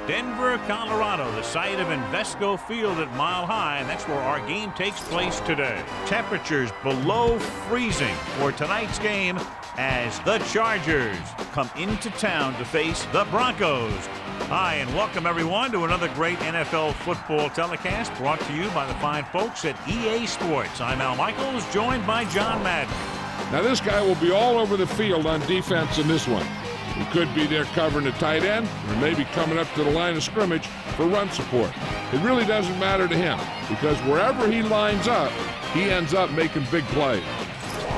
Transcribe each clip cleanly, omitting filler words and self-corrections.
Denver, Colorado, the site of Invesco Field at Mile High, and that's where our game takes place today. Temperatures below freezing for tonight's game as the Chargers come into town to face the Broncos. Hi, and welcome everyone to another great NFL football telecast brought to you by the fine folks at EA Sports. I'm Al Michaels, joined by John Madden. Now this guy will be all over the field on defense in this one. He could be there covering the tight end or maybe coming up to the line of scrimmage for run support. It really doesn't matter to him because wherever he lines up, he ends up making big plays.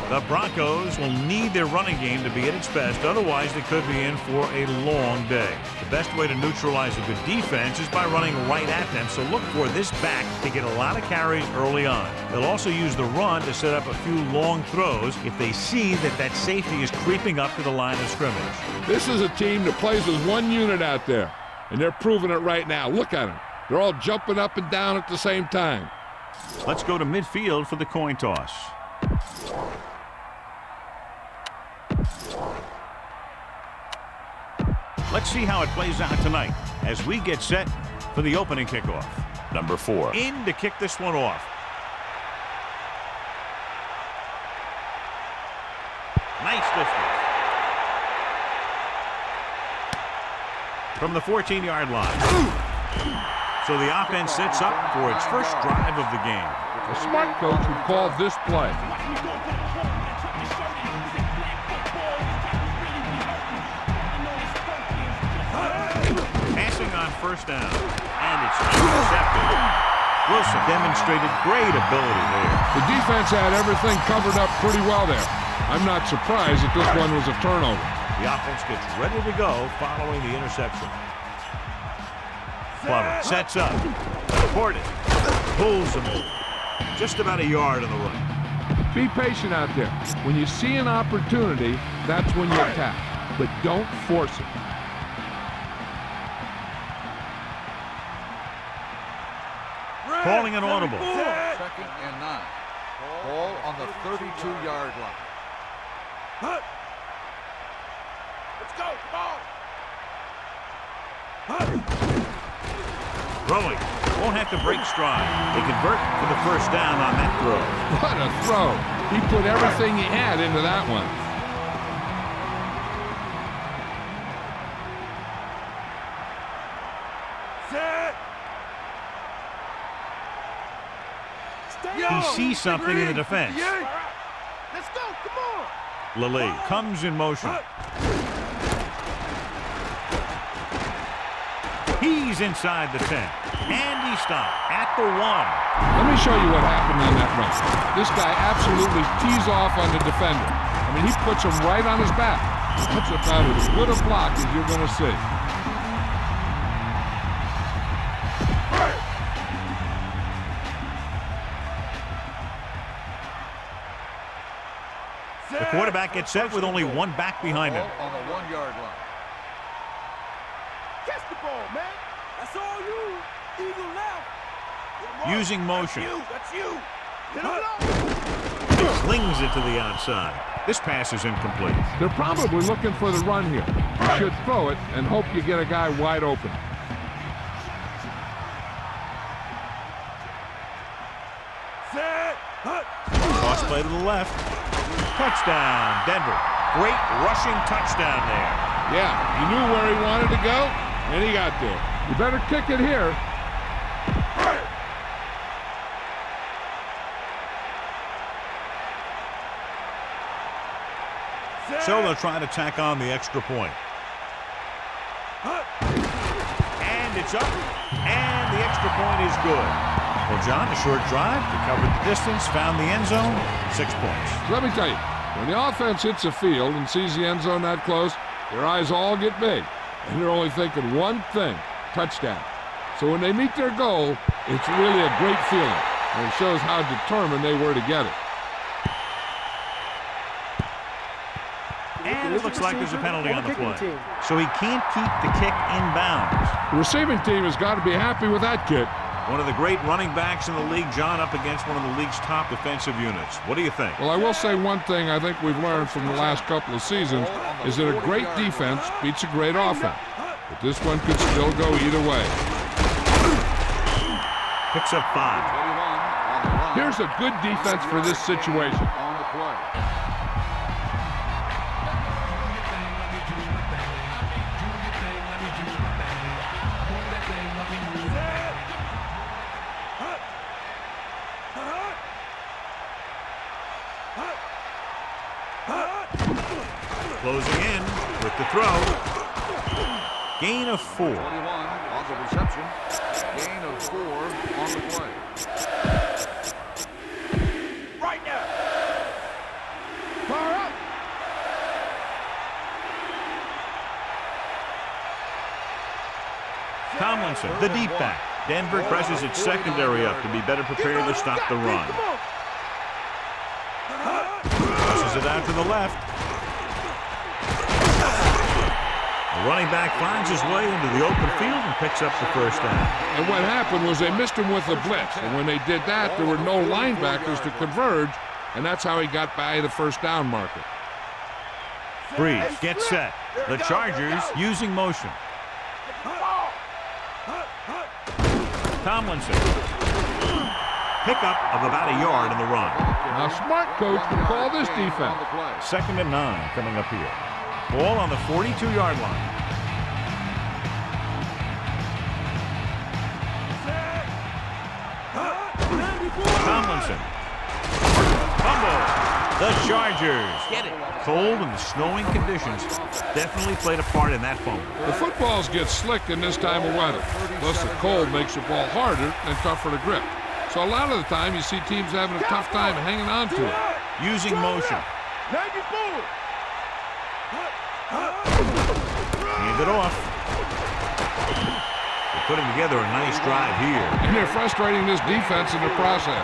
The Broncos will need their running game to be at its best. Otherwise, they could be in for a long day. The best way to neutralize a good defense is by running right at them. So look for this back to get a lot of carries early on. They'll also use the run to set up a few long throws if they see that safety is creeping up to the line of scrimmage. This is a team that plays as one unit out there, and they're proving it right now. Look at them. They're all jumping up and down at the same time. Let's go to midfield for the coin toss. Let's see how it plays out tonight as we get set for the opening kickoff. Number 4 in to kick this one off. Nice distance. From the 14-yard line. So the offense sets up for its first drive of the game. A smart coach would call this play. On first down, and it's intercepted. Wilson demonstrated great ability there. The defense had everything covered up pretty well there. I'm not surprised that this one was a turnover. The offense gets ready to go following the interception. Plummer sets up. Portis pulls him in. Just about a yard on the run. Be patient out there. When you see an opportunity, that's when you attack. But don't force it. Calling an audible. 2nd and 9. Ball on the 32-yard line. Let's go, come on. Throwing. Won't have to break stride. They convert for the first down on that throw. What a throw. He put everything he had into that one. He sees something in the defense. Let's go, come on. Lele comes in motion. He's inside the 10. And he stopped at the 1. Let me show you what happened on that run. This guy absolutely tees off on the defender. I mean, he puts him right on his back. That's about as good a block as you're going to see. The quarterback gets set with only one back behind him. On the 1-yard line. Catch the ball, man. That's all you. Eagle left. Using motion. That's you. Hit him low. He slings it to the outside. This pass is incomplete. They're probably looking for the run here. You should throw it and hope you get a guy wide open. Set. Cross play to the left. Touchdown, Denver. Great rushing touchdown there. Yeah, he knew where he wanted to go, and he got there. You better kick it here. So they'll try to tack on the extra point. And it's up, and the extra point is good. Well, John, a short drive, recovered the distance, found the end zone, 6 points. Let me tell you, when the offense hits the field and sees the end zone that close, their eyes all get big, and they're only thinking one thing, touchdown. So when they meet their goal, it's really a great feeling, and it shows how determined they were to get it. And it looks like there's a penalty on the play. So he can't keep the kick in bounds. The receiving team has got to be happy with that kick. One of the great running backs in the league, John, up against one of the league's top defensive units. What do you think? Well, I will say one thing I think we've learned from the last couple of seasons is that a great defense beats a great offense. but this one could still go either way. Picks up 5. Here's a good defense for this situation. On the play. Closing in with the throw. Gain of 4. 21 on the reception. Gain of 4 on the play. Right now. Fire up. Tomlinson, the deep back. Denver presses its secondary up to be better prepared to stop the run. Pushes it out to the left. The running back finds his way into the open field and picks up the first down. And what happened was they missed him with a blitz. And when they did that, there were no linebackers to converge, and that's how he got by the first down marker. Breeze gets set. The Chargers using motion. Tomlinson. Pickup of about a yard in the run. Now, smart coach can call this defense. 2nd and 9 coming up here. Ball on the 42-yard line. Tomlinson. Fumble. The Chargers get it. Cold and the snowing conditions definitely played a part in that fumble. The footballs get slick in this time of weather. Plus, the cold makes the ball harder and tougher to grip. So a lot of the time, you see teams having a tough time hanging on to it. Using motion. 94. Hand it off. They're putting together a nice drive here. And they're frustrating this defense in the process.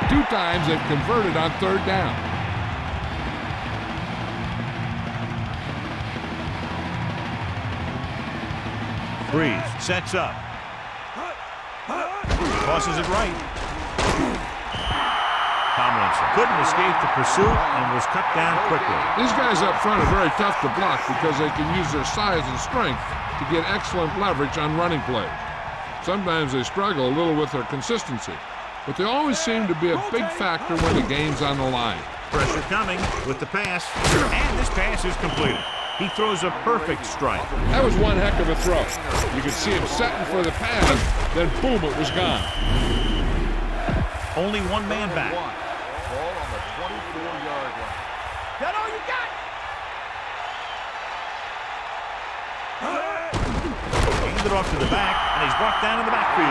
2 times they've converted on 3rd down. Breeze sets up. Tosses it right. Tomlinson couldn't escape the pursuit and was cut down quickly. These guys up front are very tough to block because they can use their size and strength to get excellent leverage on running plays. Sometimes they struggle a little with their consistency, but they always seem to be a big factor when the game's on the line. Pressure coming with the pass, and this pass is completed. He throws a perfect strike. That was one heck of a throw. You could see him setting for the pass, then boom, it was gone. Only one man back. Ball on the 24-yard line. That all you got? Hands it off to the back, and he's brought down in the backfield.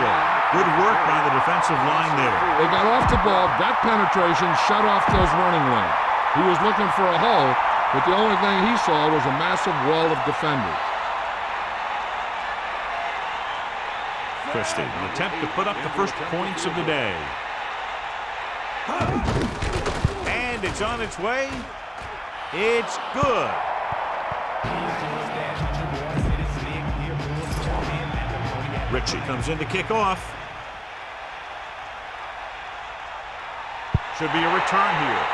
Good work by the defensive line there. They got off the ball, got penetration, shut off those running lanes. He was looking for a hole, but the only thing he saw was a massive wall of defenders. Christie, an attempt to put up the first points of the day. And it's on its way. It's good. Ritchie comes in to kick off. Should be a return here.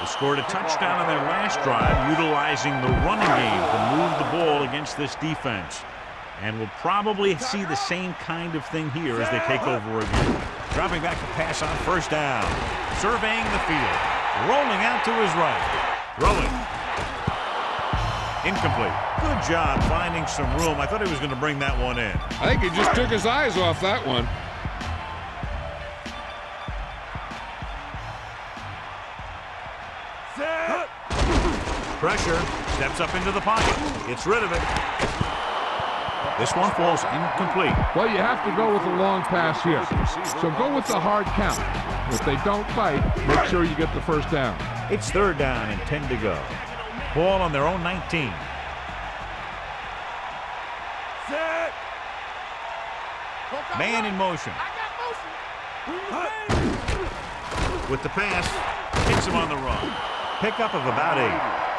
They scored a touchdown on their last drive, utilizing the running game to move the ball against this defense. And we'll probably see the same kind of thing here as they take over again. Dropping back to pass on 1st down. Surveying the field. Rolling out to his right. Throwing. Incomplete. Good job finding some room. I thought he was going to bring that one in. I think he just took his eyes off that one. Pressure. Steps up into the pocket. Gets rid of it. This one falls incomplete. Well, you have to go with a long pass here. So go with the hard count. If they don't fight, make sure you get the first down. It's 3rd down and 10 to go. Ball on their own 19. Man in motion. With the pass, hits him on the run. Pickup of about 8.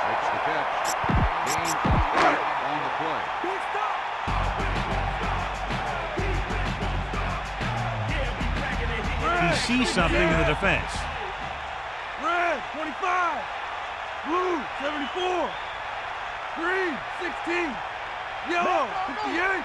Makes the catch. Gain of 8 on the play. He sees something in the defense. Blue, 74. Green, 16. Yellow, 58.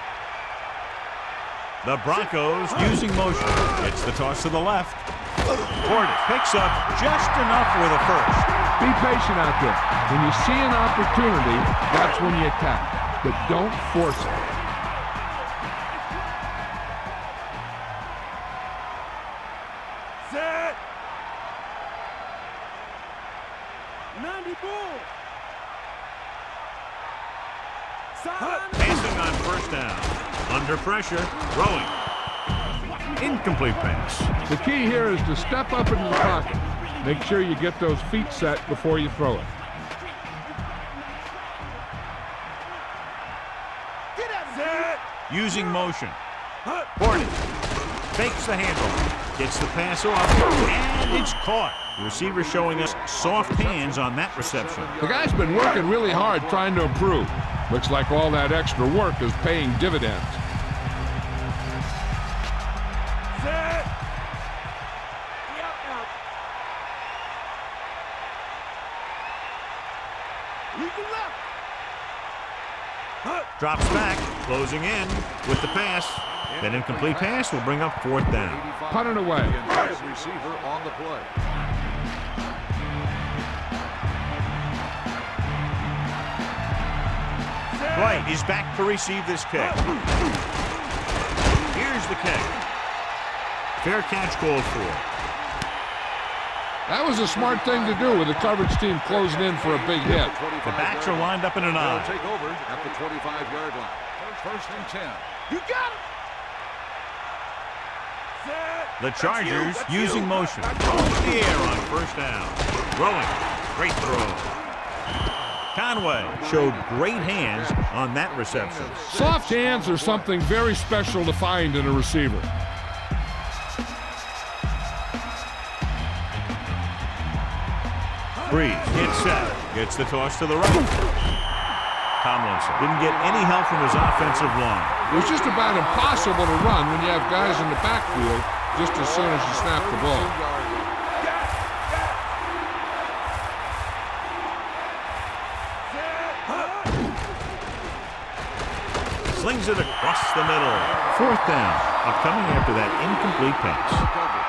The Broncos using motion. Gets the toss to the left. Portis picks up just enough for the first. Be patient out there. When you see an opportunity, that's when you attack. But don't force it. Set. 94. Passing on first down. Under pressure. Throwing. Incomplete pass. The key here is to step up into the pocket. Make sure you get those feet set before you throw it. Get out of there. Using motion. Portis fakes the handle. Gets the pass off. And it's caught. The receiver showing us soft hands on that reception. The guy's been working really hard trying to improve. Looks like all that extra work is paying dividends. Set. Yep, out. Eagle left. Drops back. Closing in with the pass. That incomplete pass will bring up fourth down. Punt it away. The intended receiver on the play. White is back to receive this kick. Here's the kick. Fair catch called for. That was a smart thing to do with the coverage team closing in for a big hit. The backs are lined up in an They'll eye. take over at the 25-yard line. First and 10. You got it. Set. The Chargers using motion. In the air on first down. Throwing. Great throw. Conway showed great hands on that reception. Soft hands are something very special to find in a receiver. Breeze gets set. Gets the toss to the right. Tomlinson didn't get any help from his offensive line. It was just about impossible to run when you have guys in the backfield just as soon as you snap the ball. Slings it across the middle. Fourth down. Upcoming after that incomplete pass.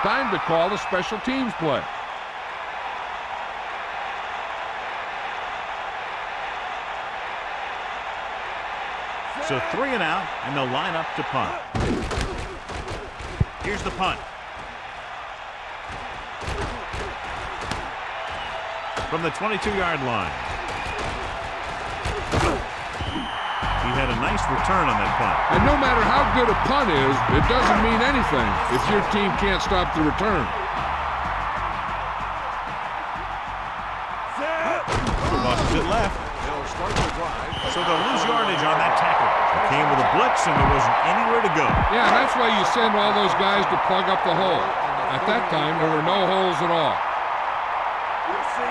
Time to call the special teams play. So 3 and out, and they'll line up to punt. Here's the punt. From the 22-yard line. He had a nice return on that punt. And no matter how good a punt is, it doesn't mean anything if your team can't stop the return. Loses it left. So they'll lose yardage on that tackle. It came with a blitz, and there wasn't anywhere to go. Yeah, that's why you send all those guys to plug up the hole. At that time, there were no holes at all. We'll see.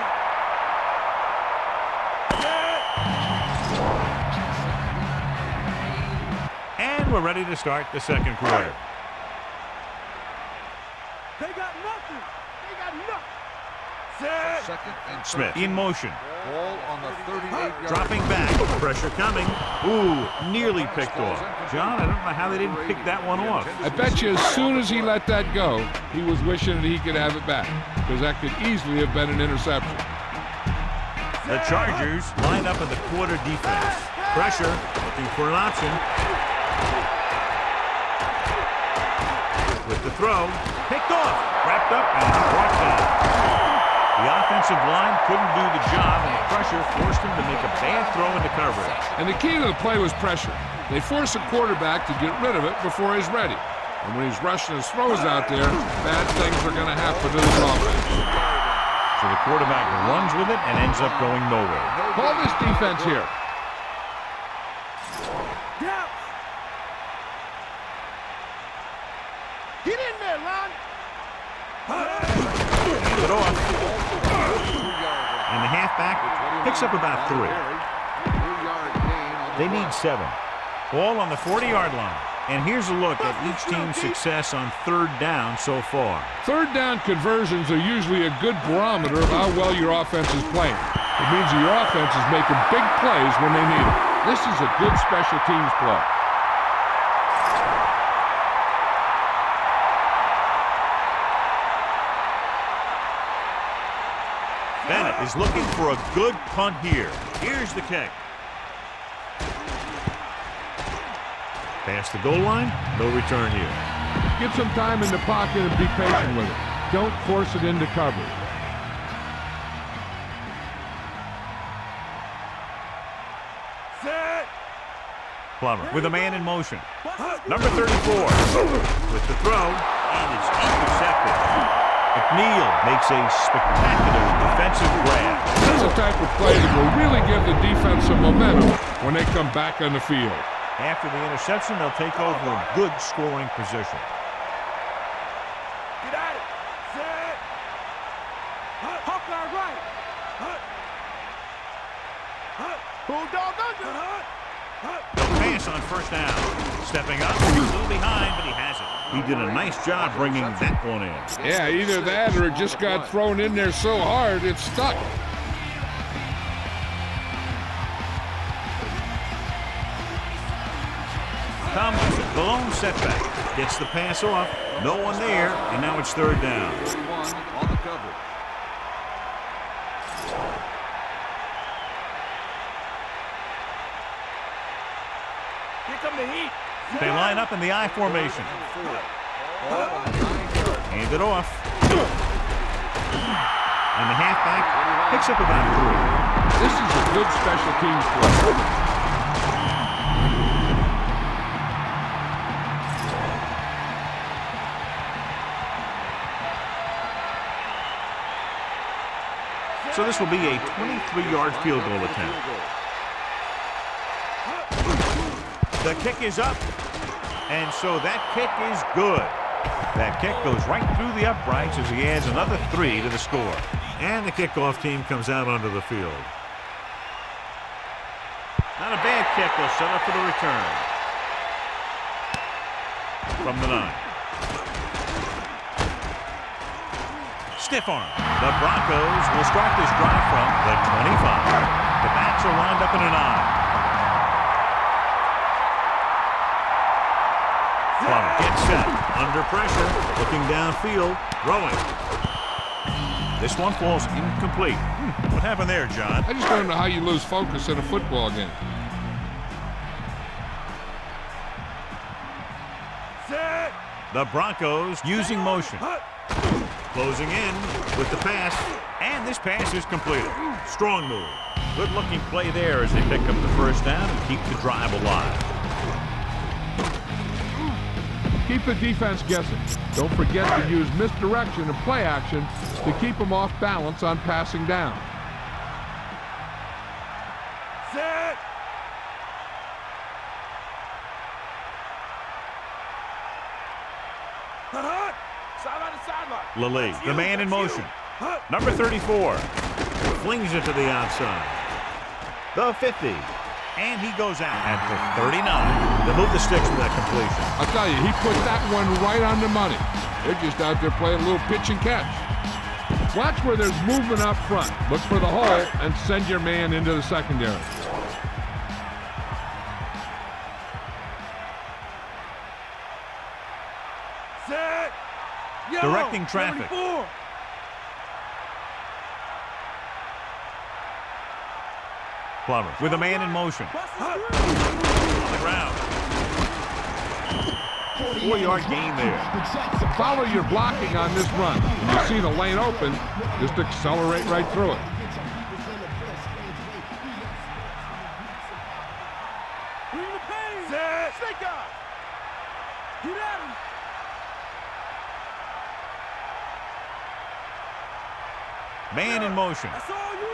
And we're ready to start the second quarter. They got nothing. They got nothing. Set. Second and Smith in motion. Ball on the 38-yard Dropping back. Pressure coming. Ooh, nearly picked off. John, I don't know how they didn't pick that one off. I bet you as soon as he let that go, he was wishing that he could have it back, because that could easily have been an interception. The Chargers line up in the quarter defense. Pressure, looking for an option. With the throw, picked off, wrapped up, and brought down. The offensive line couldn't do the job, and the pressure forced him to make a bad throw into coverage. And the key to the play was pressure. They force a quarterback to get rid of it before he's ready. And when he's rushing his throws out there, bad things are going to happen to this offense. So the quarterback runs with it and ends up going nowhere. Call this defense here. Yeah. Get in there, Lon. Hands it off. And the halfback picks up about 3. They need 7. Ball on the 40-yard line. And here's a look at each team's success on third down so far. Third down conversions are usually a good barometer of how well your offense is playing. It means that your offense is making big plays when they need it. This is a good special teams play. Bennett is looking for a good punt here. Here's the kick. Past the goal line, no return here. Get some time in the pocket and be patient with it. Don't force it into coverage. Set. Plummer with a man in motion. Number 34 with the throw, and it's intercepted. McNeil makes a spectacular defensive grab. That's the type of play that will really give the defense some momentum when they come back on the field. After the interception, they'll take over a good scoring position. Get at it. Set. Hawkeye right. Bulldog under. No pass on first down. Stepping up, a little behind, but he has it. He did a nice job bringing that one in. Yeah, either that or it just got thrown in there so hard it's stuck. Tomlinson, the lone setback. Gets the pass off. No one there, and now it's third down. 31 on the coverage. Here come the heat. They line up in the I formation. Hand it off. And the halfback picks up about 3. This is a good special teams play. So this will be a 23-yard field goal attempt. The kick is up, and so that kick is good. That kick goes right through the uprights as he adds another 3 to the score. And the kickoff team comes out onto the field. Not a bad kick. They'll set up for the return. From the 9. Stiff arm. The Broncos will start this drive from the 25. The backs are lined up in an I. Plummer gets set. Under pressure. Looking downfield. Throwing. This one falls incomplete. What happened there, John? I just don't know how you lose focus in a football game. Set. The Broncos using motion. Closing in with the pass, and this pass is completed. Strong move. Good-looking play there as they pick up the first down and keep the drive alive. Keep the defense guessing. Don't forget to use misdirection and play action to keep them off balance on passing down. Set. Sideline to sideline. Lilly, the man in motion. Number 34. Flings it to the outside. The 50. And he goes out at the 39. They move the sticks with that completion. I'll tell you, he put that one right on the money. They're just out there playing a little pitch and catch. Watch where there's movement up front. Look for the hole and send your man into the secondary. Set. Directing traffic. 34. Plummer with a man in motion. On the ground. 4-yard gain there. Follow your blocking on this run. When you see the lane open, just accelerate right through it. Bring the pain. Set. Snake out. Get at him. Man in motion. That's all you.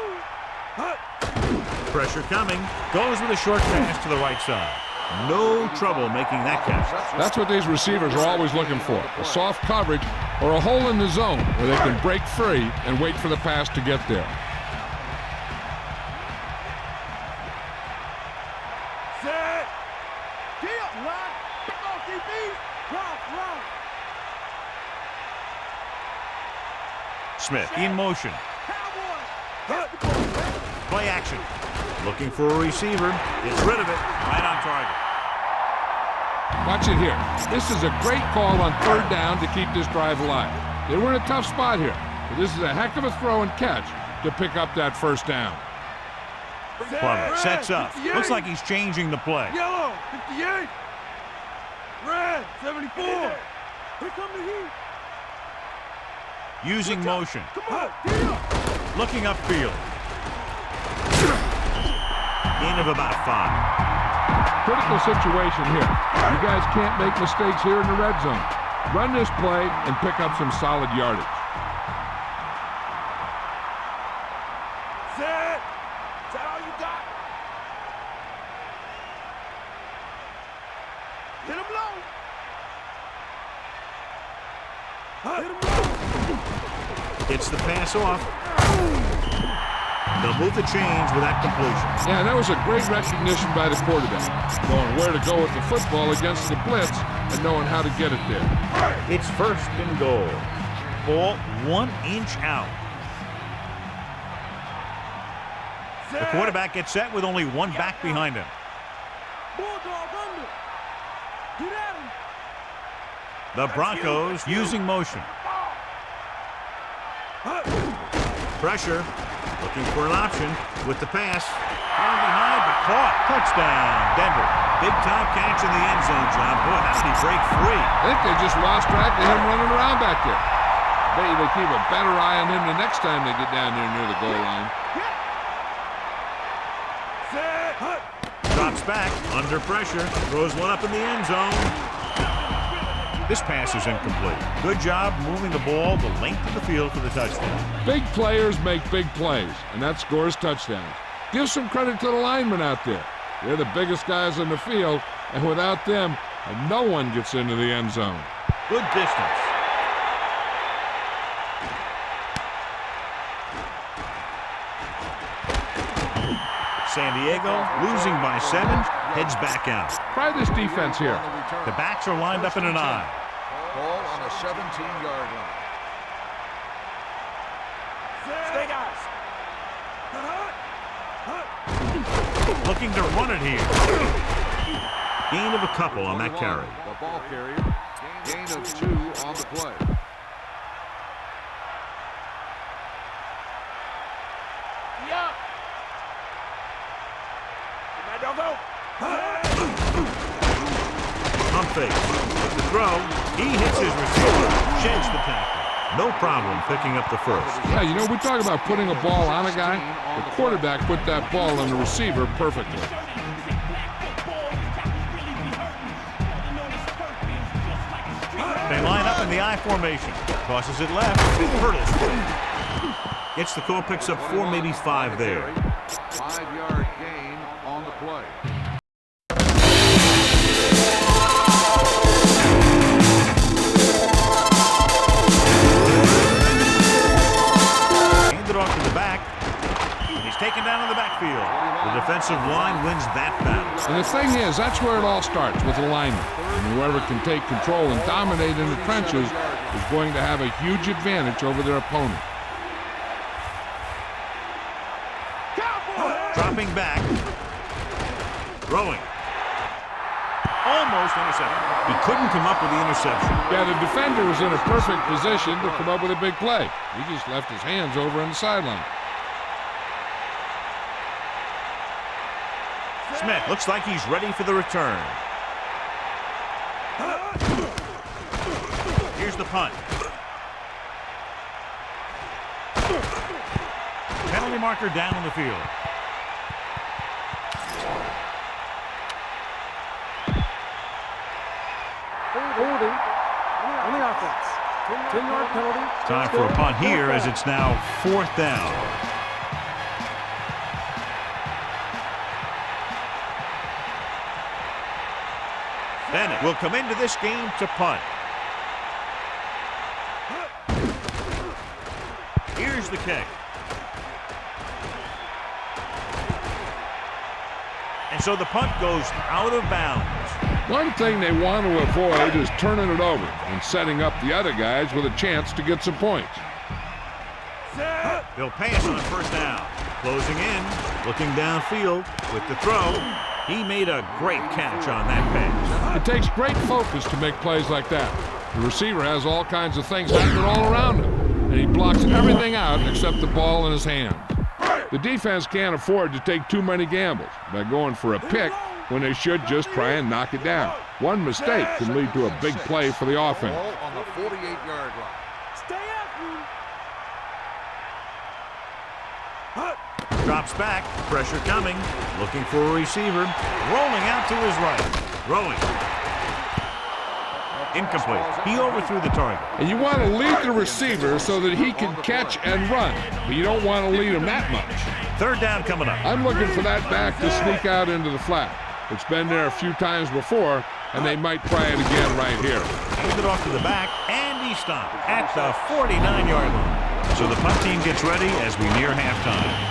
Pressure coming. Goes with a short pass to the right side. No trouble making that catch. That's what these receivers are always looking for. A soft coverage or a hole in the zone where they can break free and wait for the pass to get there. Set. Deal. Line. Pick off DB. Run. Smith in motion. Cowboy. Basketball. Play action. Looking for a receiver. Gets rid of it. Right on target. Watch it here. This is a great call on 3rd down to keep this drive alive. They were in a tough spot here, but this is a heck of a throw and catch to pick up that 1st down. Plummer sets up. Looks like he's changing the play. Yellow, 58. Red, 74. Here come the heat. Using motion. Come on, get up. Looking upfield. Gain of about 5. Critical situation here. You guys can't make mistakes here in the red zone. Run this play and pick up some solid yardage. Set. Is that all you got? Hit him low. Hit him low. Gets the pass off. They'll move the chains with that completion. Yeah, that was a great recognition by the quarterback, knowing where to go with the football against the blitz and knowing how to get it there. It's 1st and goal. Ball 1 inch out. The quarterback gets set with only one back behind him. Bulldog under. Get at him. The Broncos using motion. Pressure. Looking for an option with the pass. Down behind, but caught. Touchdown, Denver. Big time catch in the end zone, John. Boy, how did he break free? I think they just lost track of him running around back there. I bet you they keep a better eye on him the next time they get down there near the goal line. Drops back, under pressure. Throws one up in the end zone. This pass is incomplete. Good job moving the ball the length of the field for the touchdown. Big players make big plays, and that scores touchdowns. Give some credit to the linemen out there. They're the biggest guys on the field, and without them, no one gets into the end zone. Good distance. San Diego, losing by 7, heads back out. Try this defense here. The backs are lined up in an eye. Ball on a 17-yard line. Stay, guys. Looking to run it here. Gain of a couple on that carry. The ball carrier. Gain of 2 on the play. Yeah. Don't go. Pump fake. With the throw, he hits his receiver. Sheds the tackle. No problem picking up the 1st. Yeah, you know, we talk about putting a ball on a guy. The quarterback put that ball on the receiver perfectly. They line up in the I formation. Tosses it left. Portis gets the call, picks up 4, maybe 5 there. 5-yard gain on the play. Handed off to the back. He's taken down in the backfield. The defensive line wins that battle. And the thing is, that's where it all starts, with alignment. And whoever can take control and dominate in the trenches is going to have a huge advantage over their opponent. Dropping back. Throwing. Almost intercepted. He couldn't come up with the interception. Yeah, the defender was in a perfect position to come up with a big play. He just left his hands over on the sideline. Smith looks like he's ready for the return. Here's the punt. Penalty marker down on the field. Holding on the offense. 10-yard penalty. Time for a punt here as it's now 4th down. Bennett will come into this game to punt. Here's the kick. And so the punt goes out of bounds. One thing they want to avoid is turning it over and setting up the other guys with a chance to get some points. They'll pass on 1st down. Closing in, looking downfield with the throw. He made a great catch on that pass. It takes great focus to make plays like that. The receiver has all kinds of things happening all around him, and he blocks everything out except the ball in his hand. The defense can't afford to take too many gambles by going for a pick when they should just try and knock it down. One mistake can lead to a big play for the offense. Ball on the 48-yard line. Stay after him. Drops back, pressure coming, looking for a receiver, rolling out to his right, throwing. Incomplete. He overthrew the target. And you want to lead the receiver so that he can catch and run, but you don't want to lead him that much. Third down coming up. I'm looking for that back to sneak out into the flat. It's been there a few times before, and they might try it again right here. Hand it off to the back, and he stopped at the 49-yard line. So the punt team gets ready as we near halftime.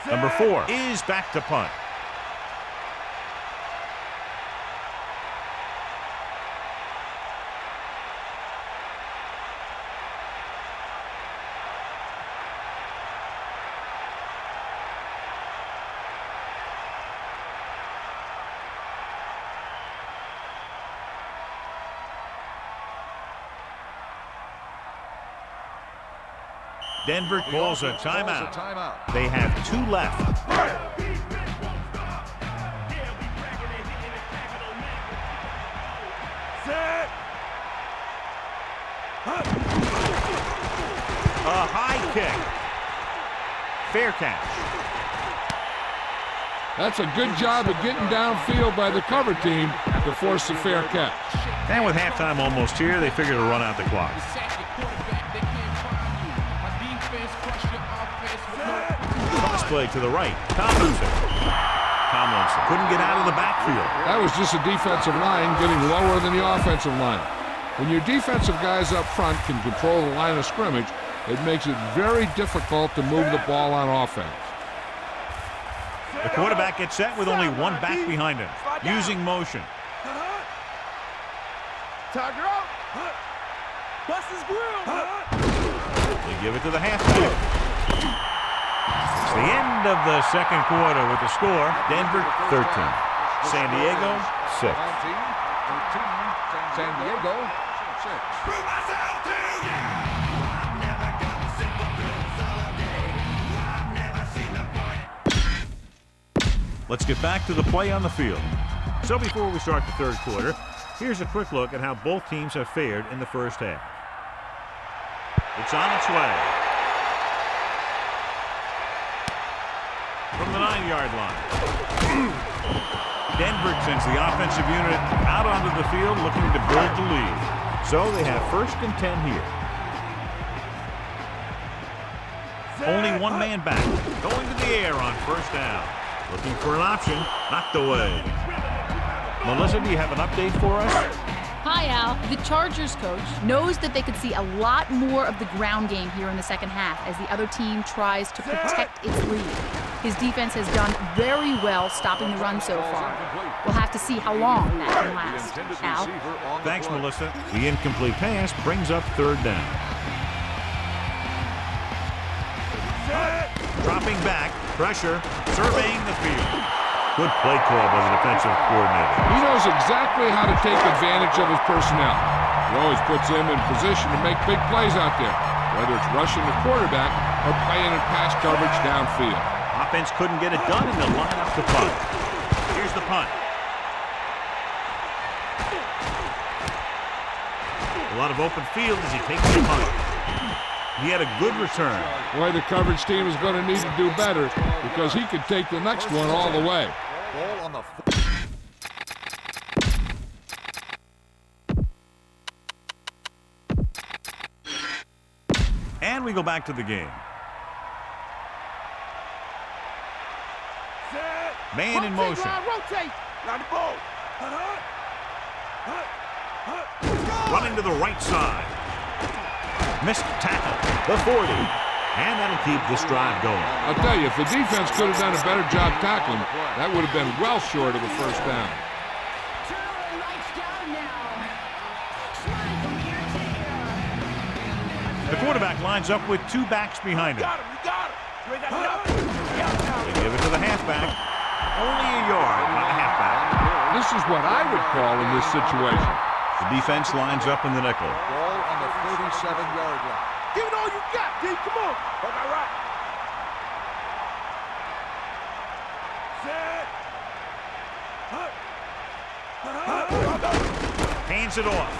Number 4 is back to punt. Denver calls a timeout. They have 2 left. A high kick. Fair catch. That's a good job of getting downfield by the cover team to force a fair catch. And with halftime almost here, they figure to run out the clock. Cross play to the right. Tomlinson couldn't get out of the backfield. That was just a defensive line getting lower than the offensive line. When your defensive guys up front can control the line of scrimmage, it makes it very difficult to move the ball on offense. The quarterback gets set with only one back behind him, using motion. Tiger out. Bust his grill. They give it to the halfback. It's the end of the second quarter with the score, Denver 13. San Diego 6. 13, San Diego 6. Let's get back to the play on the field. So before we start the third quarter, here's a quick look at how both teams have fared in the first half. It's on its way. From the 9-yard line. Denver sends the offensive unit out onto the field looking to build the lead. So they have 1st and 10 here. Only one man back. Going to the air on 1st down. Looking for an option. Knocked away. Melissa, do you have an update for us? Hi, Al. The Chargers coach knows that they could see a lot more of the ground game here in the second half as the other team tries to protect its lead. His defense has done very well stopping the run so far. We'll have to see how long that can last. Al? Thanks, Melissa. The incomplete pass brings up 3rd down. Dropping back, pressure, surveying the field. Good play call by the defensive coordinator. He knows exactly how to take advantage of his personnel. He always puts them in position to make big plays out there, whether it's rushing the quarterback or playing in pass coverage downfield. Offense couldn't get it done and they'll line up the punt. Here's the punt. A lot of open field as he takes the punt. He had a good return. Boy, the coverage team is going to need to do better because he could take the next one all the way. Ball on the And we go back to the game. Man in motion. Rotate. Got the ball. Running to the right side. Missed tackle. The 40. And that'll keep this drive going. I'll tell you, if the defense could have done a better job tackling, that would have been well short of a 1st down. The quarterback lines up with 2 backs behind him. They give it to the halfback. Only a yard by the halfback. This is what I would call in this situation. The defense lines up in the nickel. Ball on the 37-yard line. Give it all you got, D. Come on. All right. Set. Hands it off.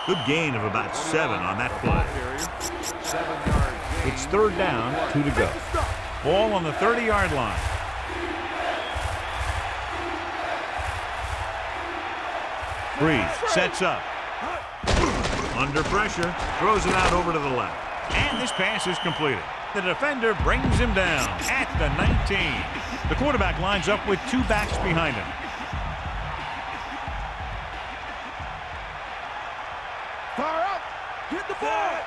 Good gain of about 7 on that play. 7 yards. It's 3rd down, 2 to go. Ball on the 30-yard line. Breeze sets up. Under pressure, throws it out over to the left. And this pass is completed. The defender brings him down at the 19. The quarterback lines up with 2 backs behind him. Fire up. Get the ball.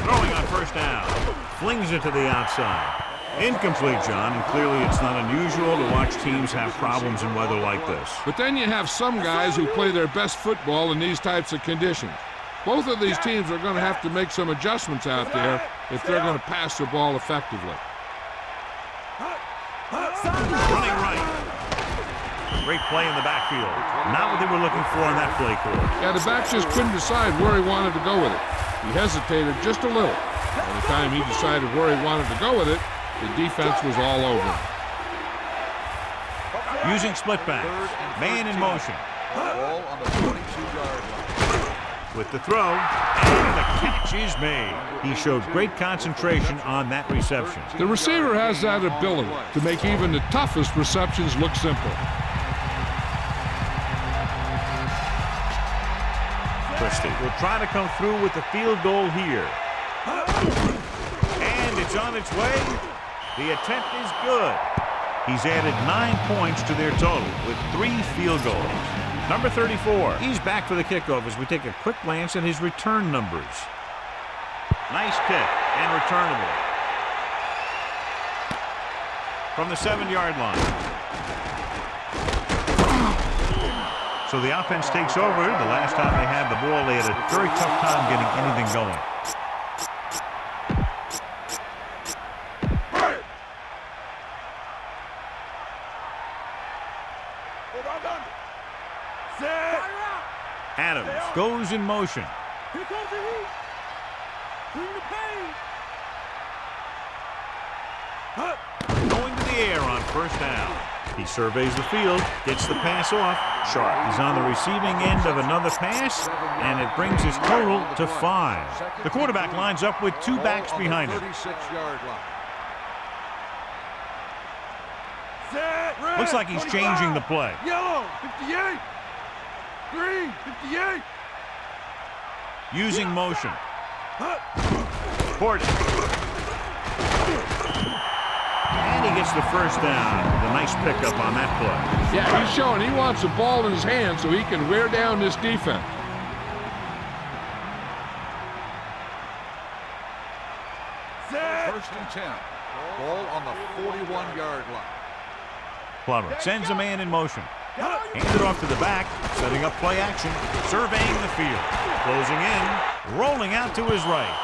Throwing on 1st down. Flings it to the outside. Incomplete, John, and clearly it's not unusual to watch teams have problems in weather like this. But then you have some guys who play their best football in these types of conditions. Both of these teams are going to have to make some adjustments out there if they're going to pass the ball effectively. Running right. Great play in the backfield. Not what they were looking for on that play call. Yeah, the back just couldn't decide where he wanted to go with it. He hesitated just a little. By the time he decided where he wanted to go with it, the defense was all over him. Using split backs. Man in motion. Ball on the 22-yard line. With the throw, and the catch is made. He showed great concentration on that reception. The receiver has that ability to make even the toughest receptions look simple. Christie will try to come through with the field goal here. And it's on its way. The attempt is good. He's added 9 points to their total with 3 field goals. Number 34, he's back for the kickoff as we take a quick glance at his return numbers. Nice kick and returnable. From the 7-yard line. So the offense takes over. The last time they had the ball, they had a very tough time getting anything going. Adams goes in motion. Here comes the heat. Bring the pain. Going to the air on 1st down. He surveys the field, gets the pass off. Sharp. He's on the receiving end of another pass, and it brings his total to 5. The quarterback lines up with 2 backs behind him. 36-yard line. Set. Red. Looks like he's 25. changing the play. Yellow. 58. Green. 58. Using motion. Portis. And he gets the 1st down. The nice pickup on that play. Yeah, he's showing he wants the ball in his hand so he can wear down this defense. Set. 1st and 10. Ball on the 41-yard line. Plummer sends a man in motion. Hands it off to the back, setting up play action, surveying the field, closing in, rolling out to his right.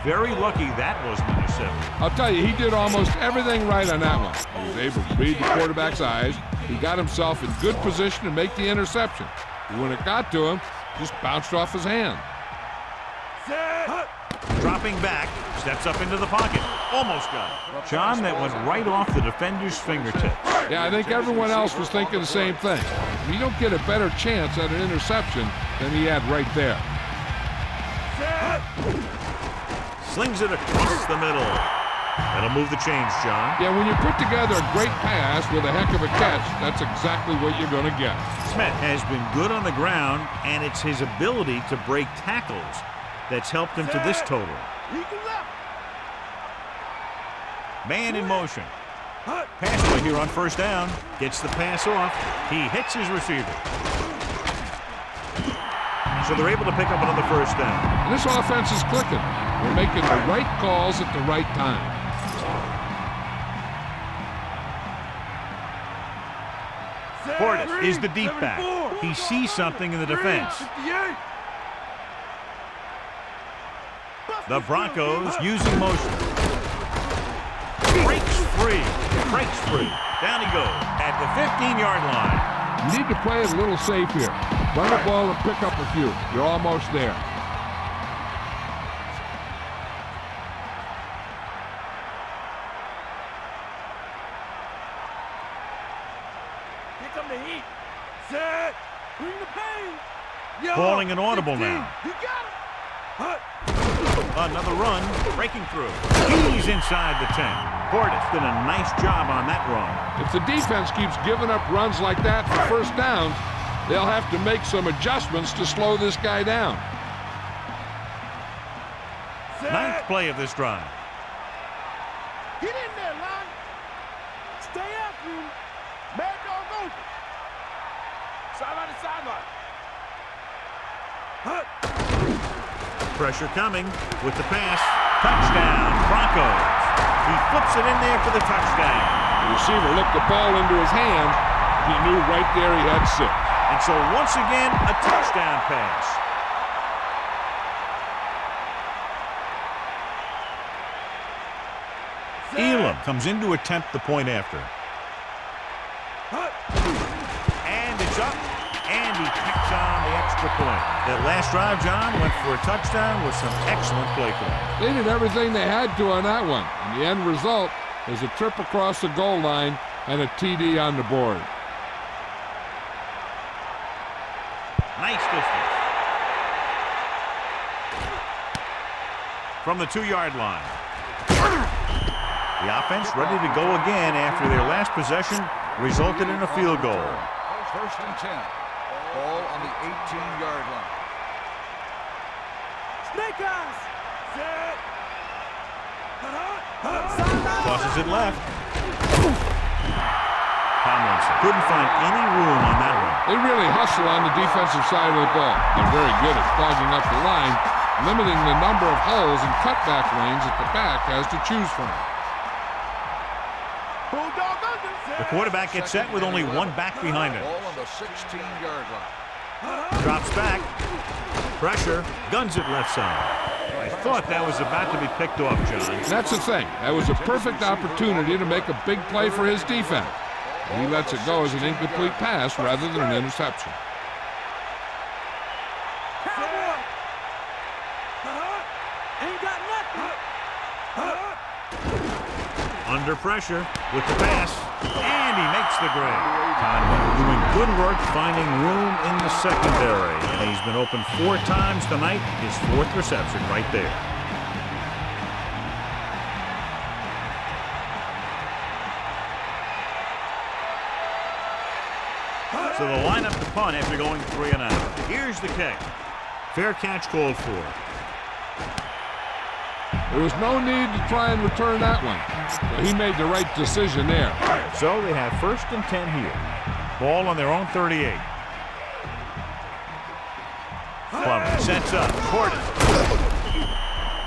Very lucky that wasn't intercepted. I'll tell you, he did almost everything right on that one. He was able to read the quarterback's eyes. He got himself in good position to make the interception. But when it got to him, just bounced off his hand. Set. Dropping back, steps up into the pocket. Almost got it. John, that went right off the defender's fingertips. Yeah, I think everyone else was thinking the same thing. You don't get a better chance at an interception than he had right there. Set. Slings it across the middle. That'll move the chains, John. Yeah, when you put together a great pass with a heck of a catch, that's exactly what you're going to get. Smith has been good on the ground, and it's his ability to break tackles that's helped him to this total. Man in motion. Pass play here on 1st down. Gets the pass off. He hits his receiver. So they're able to pick up another 1st down. And this offense is clicking. They're making the right calls at the right time. Portis is the deep back. He sees something in the defense. 58. The Broncos using motion. Breaks free. Breaks free. Down he goes at the 15-yard line. You need to play it a little safe here. Run the ball and pick up a few. You're almost there. Here come the heat. Set. Bring the pain. Yo, Calling an audible 15. now. You got it. Hut. Another run, breaking through. He's inside the 10. Portis did a nice job on that run. If the defense keeps giving up runs like that for first downs, they'll have to make some adjustments to slow this guy down. Set. Ninth play of this drive. Get in there, Lon. Stay after him. Mad dog open. Sideline to sideline. Hut. Pressure coming with the pass. Touchdown, Broncos. He flips it in there for the touchdown. The receiver looked the ball into his hand. He knew right there he had 6. And so once again, a touchdown pass. Elam comes in to attempt the point after. And it's up. And he picks on the extra point. That last drive, John, went for a touchdown with some excellent play calling. They did everything they had to on that one. And the end result is a trip across the goal line and a TD on the board. Nice distance. From the 2-yard line. The offense ready to go again after their last possession resulted in a field goal. First and 10. Ball on the 18-yard line. Snake eyes. Set. Tosses it left. Tomlinson couldn't find any room on that one. They really hustle on the defensive side of the ball. They're very good at clogging up the line, limiting the number of holes and cutback lanes that the back has to choose from. Bulldog under. The quarterback gets set with only one back behind him. Ball on the 16-yard line. Drops back. Pressure. Guns it left side. I thought that was about to be picked off, John. That's the thing. That was a perfect opportunity to make a big play for his defense. He lets it go as an incomplete pass rather than an interception. Cowboy. Ain't got nothing. Under pressure with the pass. And he makes the grab. Conway doing good work finding room in the secondary. And he's been open 4 times tonight. His 4th reception right there. So the lineup to punt after going 3 and out. Here's the kick. Fair catch called for. There was no need to try and return that one. But he made the right decision there. So they have 1st and 10 here. Ball on their own 38. Plummer sets up. Portis.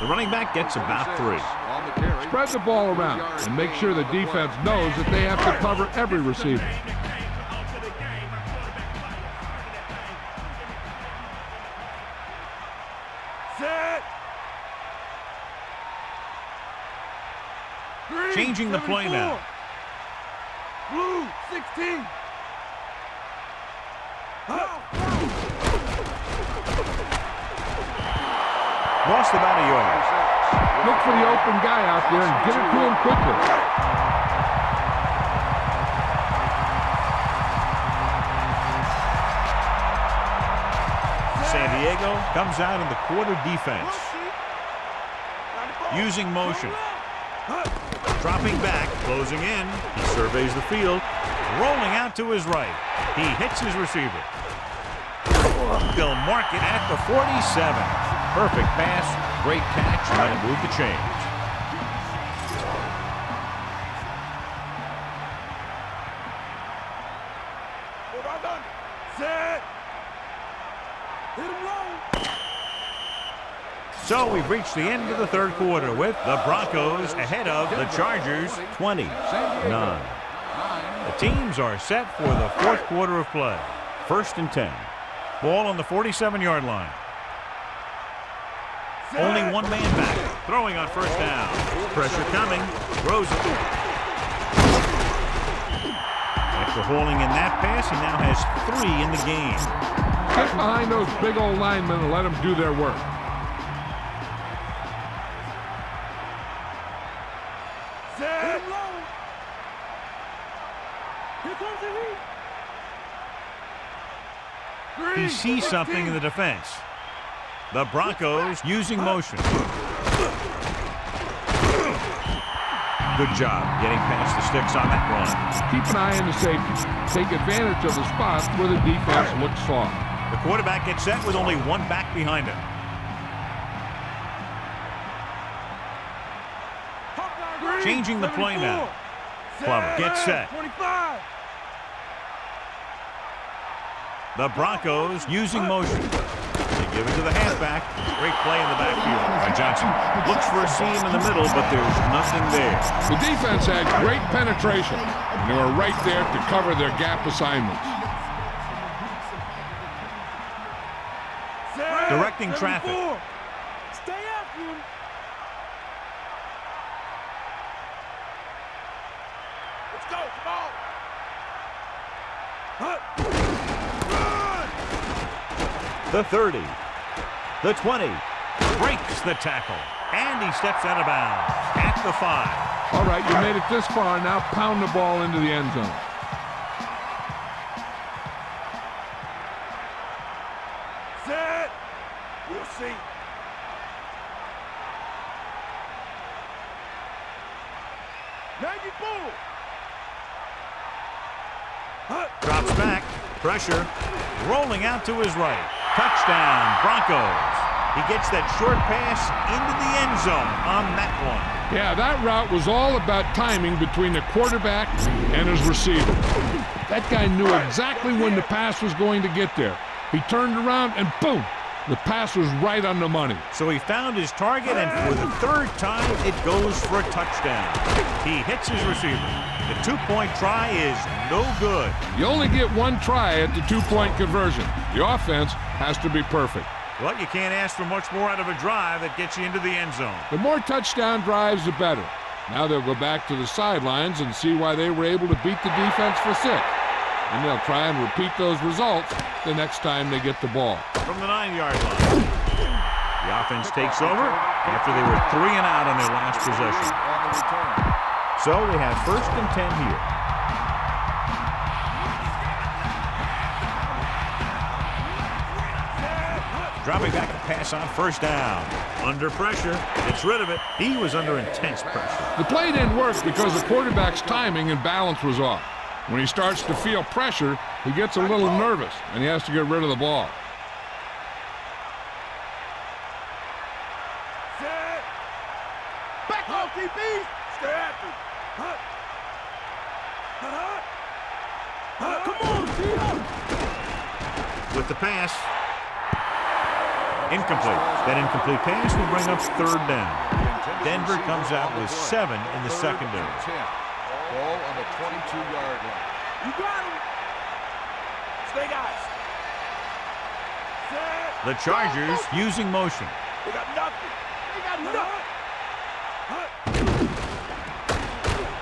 The running back gets about 3. On the carry. Spread the ball around and make sure the defense knows that they have to cover every receiver. Set. Green, Changing the play 74. now. Blue, 16. Lost about a yard. Look for the open guy out there and get it to him quickly. San Diego comes out in the quarter defense. Using motion. Dropping back, closing in. He surveys the field. Rolling out to his right. He hits his receiver. They'll mark it at the 47. Perfect pass, great catch, and that'll move the chains. Set. Hit him low. So we've reached the end of the 3rd quarter with the Broncos ahead of the Chargers 20-9. The teams are set for the 4th quarter of play. 1st and 10. Ball on the 47-yard line. Only one man back. Throwing on 1st down. Pressure coming. Throws it. After holding in that pass, he now has 3 in the game. Get behind those big old linemen and let them do their work. Set. Here comes the heat. He sees something in the defense. The Broncos using motion. Good job getting past the sticks on that run. Keep an eye on the safety. Take advantage of the spots where the defense looks soft. The quarterback gets set with only one back behind him. Changing the play now. Plummer gets set. 25. The Broncos using motion. They give it to the halfback. Great play in the backfield by Johnson. Looks for a seam in the middle, but there's nothing there. The defense had great penetration, and they were right there to cover their gap assignments. Directing traffic. Stay after him. Let's go. Come on. The 30. The 20. Breaks the tackle. And he steps out of bounds at the 5. All right, you made it this far. Now pound the ball into the end zone. Set. We'll see. Drops back. Pressure. Rolling out to his right. Touchdown, Broncos. He gets that short pass into the end zone on that one. Yeah, that route was all about timing between the quarterback and his receiver. That guy knew exactly when the pass was going to get there. He turned around and boom, the pass was right on the money. So he found his target, and for the 3rd time, it goes for a touchdown. He hits his receiver. The 2-point try is no good. You only get one try at the 2-point conversion. The offense has to be perfect. Well, you can't ask for much more out of a drive that gets you into the end zone. The more touchdown drives, the better. Now they'll go back to the sidelines and see why they were able to beat the defense for 6. And they'll try and repeat those results the next time they get the ball. From the 9-yard line. The offense takes over after they were 3 and out on their last possession. So they have 1st and 10 here. Dropping back to pass on 1st down. Under pressure. Gets rid of it. He was under intense pressure. The play didn't work because the quarterback's timing and balance was off. When he starts to feel pressure, he gets a little nervous, and he has to get rid of the ball. Set. Back off, DB. Stay after. Come on, Gino. With the pass. Incomplete. That incomplete pass will bring up 3rd down. Denver comes out with 7 in the secondary. Ball on the 22-yard line. You got him. Stay, guys. Set. The Chargers using motion. They got nothing. They got nothing.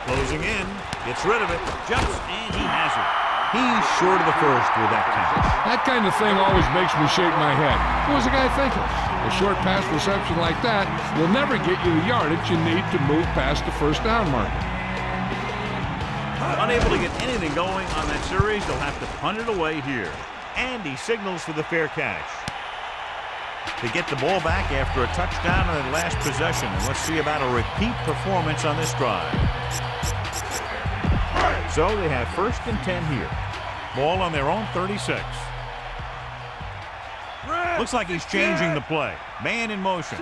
Closing in. Gets rid of it. Jumps, and he has it. He's short of the 1st with that catch. That kind of thing always makes me shake my head. What was the guy thinking? A short pass reception like that will never get you the yardage you need to move past the 1st down marker. Unable to get anything going on that series, they'll have to punt it away here. And he signals for the fair catch. To get the ball back after a touchdown on their last possession. And let's see about a repeat performance on this drive. So they have 1st and 10 here. Ball on their own 36. Looks like he's changing the play. Man in motion.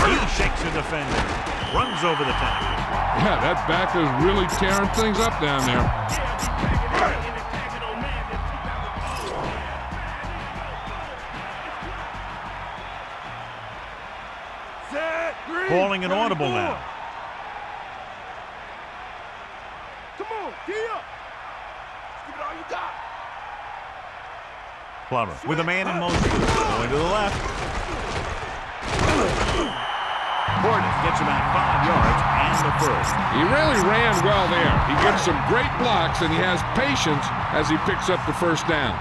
He shakes a defender. Runs over the tackle. Yeah, that back is really tearing things up down there. Calling an audible now. Plummer with a man in motion. Going to the left. Portis gets about 5 yards and the first. He really ran well there. He gets some great blocks, and he has patience as he picks up the first down.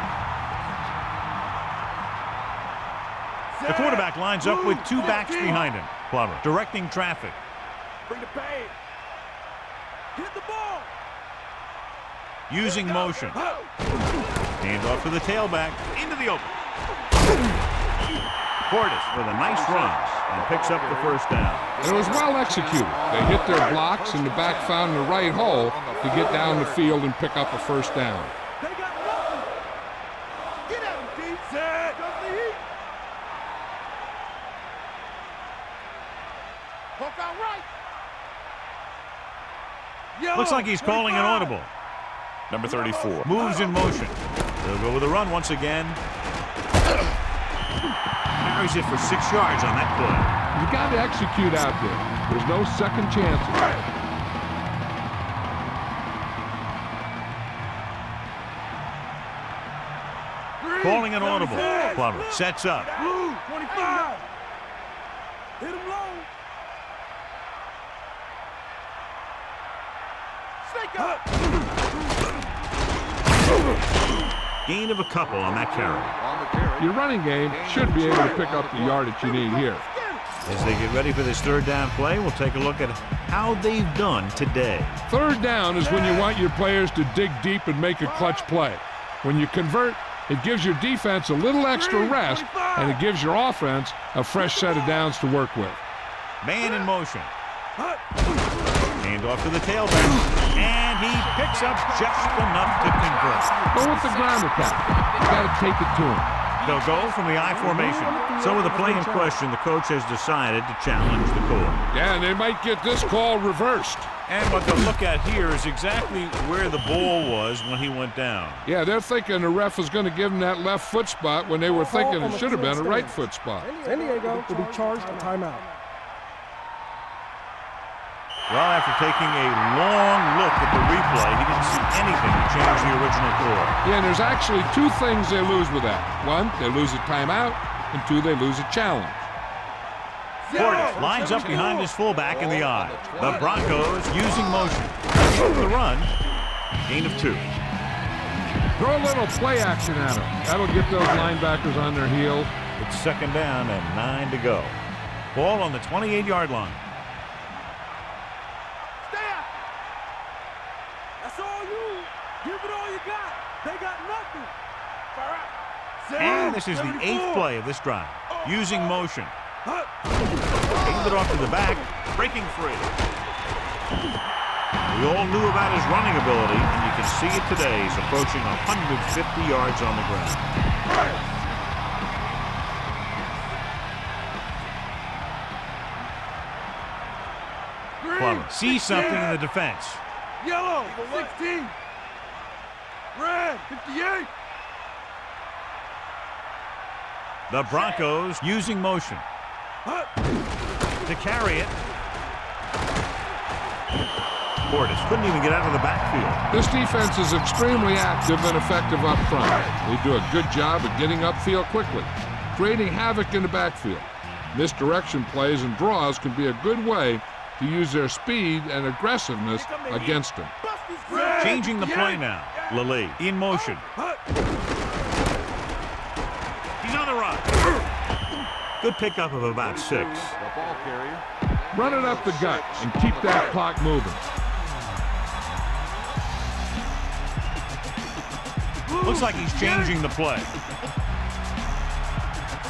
The quarterback lines up with 2 backs behind him. Plummer directing traffic. Bring the pain. Hit the ball. Using motion. Hand off to the tailback. Into the open. Portis with a nice run and picks up the first down. It was well executed. They hit their blocks, and the back found the right hole to get down the field and pick up a first down. They got nothing. Get at him, D. Set. Does the heat. Hook out right. Yellow. Looks like he's calling an audible. Number 34 moves in motion. They'll go with a run once again. Carries it for 6 yards on that play. You got to execute out there. There's no second chances. Calling an audible. Plummer sets up. Blue, 25. Hit him low. Snake up. Gain of a couple on that carry. Your running game should be able to pick up the yardage you need here. As they get ready for this third down play, we'll take a look at how they've done today. Third down is when you want your players to dig deep and make a clutch play. When you convert, it gives your defense a little extra rest, and it gives your offense a fresh set of downs to work with. Man in motion. Hand off to the tailback, and he picks up just enough to convert. Go with the ground attack. You got to take it to him. They'll go from the I formation. So with the play in question, the coach has decided to challenge the call. Yeah, and they might get this call reversed. And what they'll look at here is exactly where the ball was when he went down. Yeah, they're thinking the ref is going to give him that left foot spot when they were thinking it should have been a right foot spot. San Diego will be charged a timeout. Well, after taking a long look at the replay, he didn't see anything to change the original call. Yeah, and there's actually 2 things they lose with that. 1, they lose a timeout, and 2, they lose a challenge. Portis lines up behind his fullback in the I. The Broncos using motion. The run, gain of 2. Throw a little play action at him. That'll get those linebackers on their heels. It's second down and 9 to go. Ball on the 28-yard line. That's all you. Give it all you got. They got nothing. And this is the 8th play of this drive. Using motion. Aimed it off to the back, breaking free. We all knew about his running ability, and you can see it today. He's approaching 150 yards on the ground. Plummer sees something in the defense. Yellow, 16. Red, 58. The Broncos using motion. To carry it. Portis couldn't even get out of the backfield. This defense is extremely active and effective up front. They do a good job of getting upfield quickly, creating havoc in the backfield. Misdirection plays and draws can be a good way to use their speed and aggressiveness against them. Changing the play now. Lally in motion. He's on the run. Good pickup of about 6. The ball carrier. Run it up the gut and keep that clock moving. Looks like he's changing the play.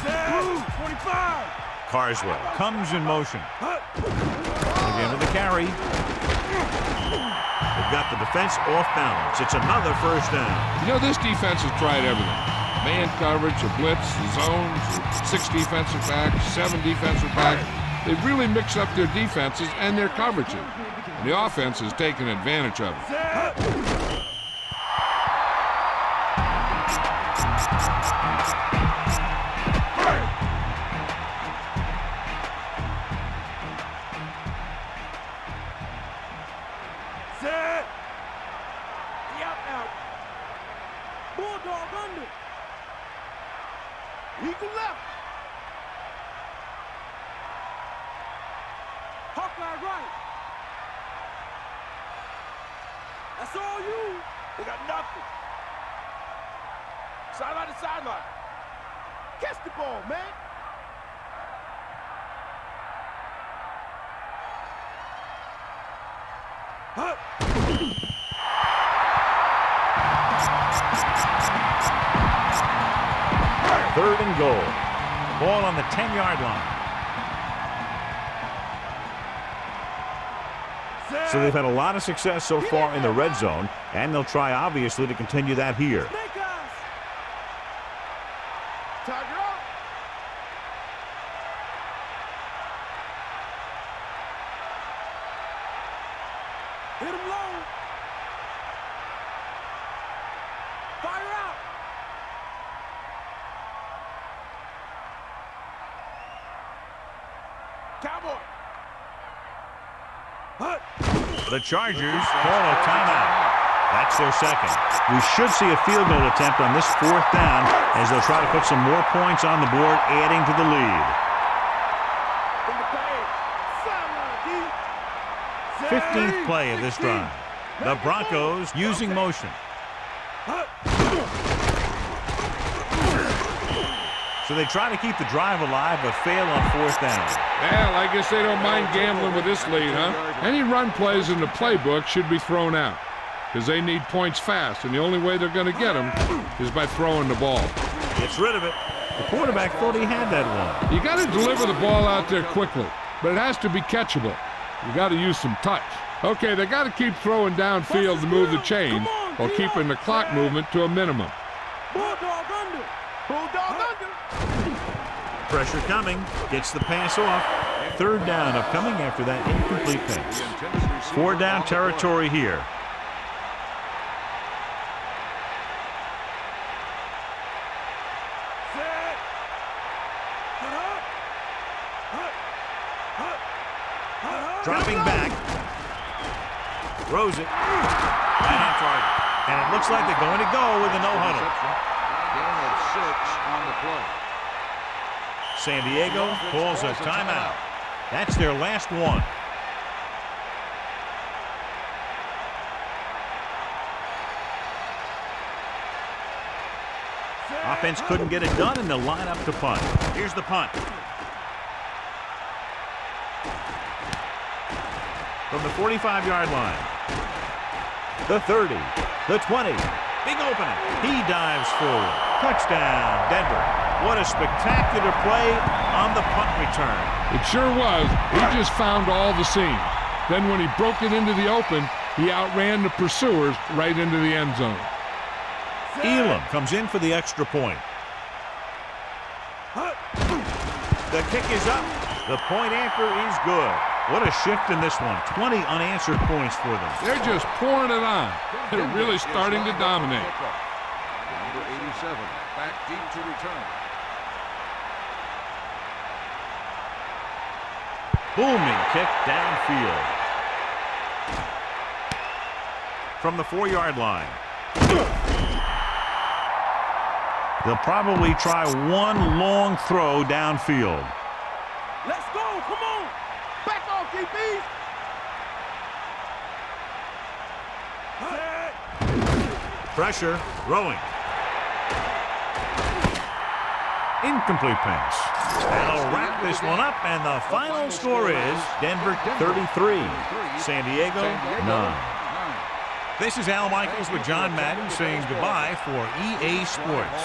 25. Carswell comes in motion. Again with the carry. They've got the defense off balance. It's another first down. You know, this defense has tried everything. Man coverage, a blitz, the zones, 6 defensive backs, 7 defensive backs. They've really mixed up their defenses and their coverages. And the offense has taken advantage of it. Set. Yep, out. Bulldog under. Eagle left. Hawkeye right. That's all you. They got nothing. Sideline to sideline. Catch the ball, man. Huh. Third and goal. Ball on the 10-yard line. So they've had a lot of success so far in the red zone, and they'll try, obviously, to continue that here. Tiger up. Hit him low. Fire out. Cowboy. The Chargers call a timeout. That's their second. We should see a field goal attempt on this fourth down as they'll try to put some more points on the board, adding to the lead. 15th play of this drive. The Broncos using motion. So they try to keep the drive alive, but fail on fourth down. Well, I guess they don't mind gambling with this lead, huh? Any run plays in the playbook should be thrown out because they need points fast, and the only way they're going to get them is by throwing the ball. Gets rid of it. The quarterback thought he had that one. You got to deliver the ball out there quickly, but it has to be catchable. You got to use some touch. Okay, they got to keep throwing downfield to move the chains while keeping the clock movement to a minimum. Bulldog under. Bulldog under. Pressure coming. Gets the pass off. Third down upcoming after that incomplete pass. 4 down territory here. Dropping back. Throws it. Right on target. And it looks like they're going to go with a no-huddle. Gain of 6 on the play. San Diego calls a timeout. That's their last one. Offense couldn't get it done, and they'll line up to punt. Here's the punt. From the 45-yard line. The 30. The 20. Big opening. He dives forward. Touchdown, Denver. What a spectacular play on the punt return. It sure was. He just found all the seams. Then when he broke it into the open, he outran the pursuers right into the end zone. Elam comes in for the extra point. The kick is up. The point anchor is good. What a shift in this one. 20 unanswered points for them. They're just pouring it on. They're really starting to dominate. Number 87, back deep to return. Booming kick downfield. From the 4-yard line. They'll probably try one long throw downfield. Let's go. Come on. Back off, DBs. Pressure, throwing. Incomplete pass. That'll wrap this one up, and the final score is Denver 33, San Diego 9. This is Al Michaels with John Madden saying goodbye for EA Sports.